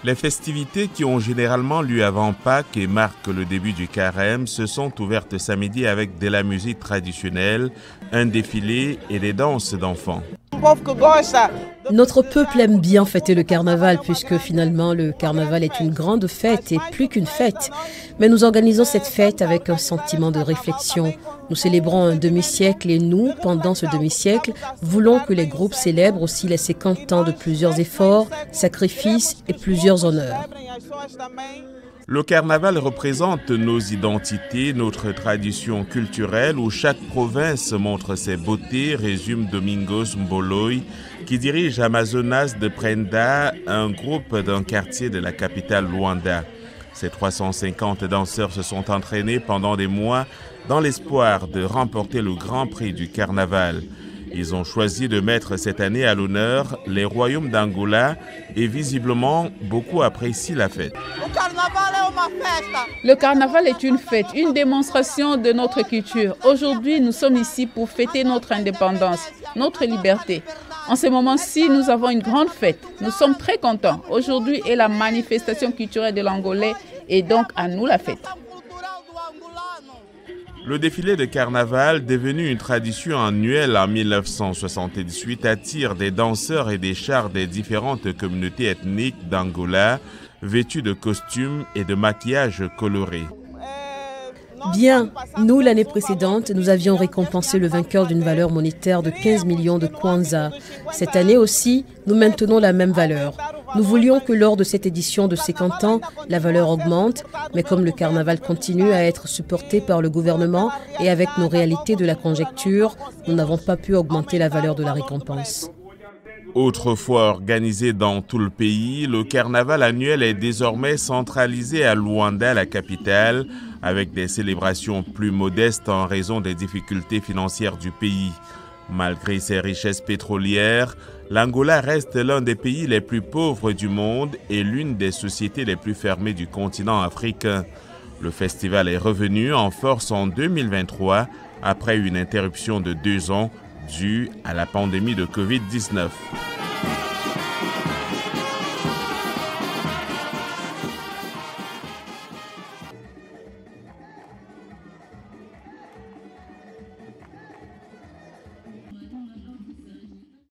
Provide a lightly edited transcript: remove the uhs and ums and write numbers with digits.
Les festivités qui ont généralement lieu avant Pâques et marquent le début du carême se sont ouvertes samedi avec de la musique traditionnelle, un défilé et des danses d'enfants. Notre peuple aime bien fêter le carnaval puisque finalement le carnaval est une grande fête et plus qu'une fête. Mais nous organisons cette fête avec un sentiment de réflexion. Nous célébrons un demi-siècle et nous, pendant ce demi-siècle, voulons que les groupes célèbrent aussi les 50 ans de plusieurs efforts, sacrifices et plusieurs honneurs. Le carnaval représente nos identités, notre tradition culturelle où chaque province montre ses beautés, résume Domingos Mboloy, qui dirige Amazonas de Prenda, un groupe d'un quartier de la capitale Luanda. Ces 350 danseurs se sont entraînés pendant des mois dans l'espoir de remporter le Grand Prix du carnaval. Ils ont choisi de mettre cette année à l'honneur les royaumes d'Angola et visiblement, beaucoup apprécient la fête. Le carnaval est une fête, une démonstration de notre culture. Aujourd'hui, nous sommes ici pour fêter notre indépendance, notre liberté. En ce moment-ci, nous avons une grande fête. Nous sommes très contents. Aujourd'hui est la manifestation culturelle de l'Angolais et donc à nous la fête. Le défilé de carnaval, devenu une tradition annuelle en 1978, attire des danseurs et des chars des différentes communautés ethniques d'Angola, vêtus de costumes et de maquillage colorés. Bien, nous, l'année précédente, nous avions récompensé le vainqueur d'une valeur monétaire de 15 millions de kwanza. Cette année aussi, nous maintenons la même valeur. Nous voulions que lors de cette édition de 50 ans, la valeur augmente, mais comme le carnaval continue à être supporté par le gouvernement et avec nos réalités de la conjecture, nous n'avons pas pu augmenter la valeur de la récompense. Autrefois organisé dans tout le pays, le carnaval annuel est désormais centralisé à Luanda, la capitale, avec des célébrations plus modestes en raison des difficultés financières du pays. Malgré ses richesses pétrolières, l'Angola reste l'un des pays les plus pauvres du monde et l'une des sociétés les plus fermées du continent africain. Le festival est revenu en force en 2023 après une interruption de 2 ans due à la pandémie de Covid-19.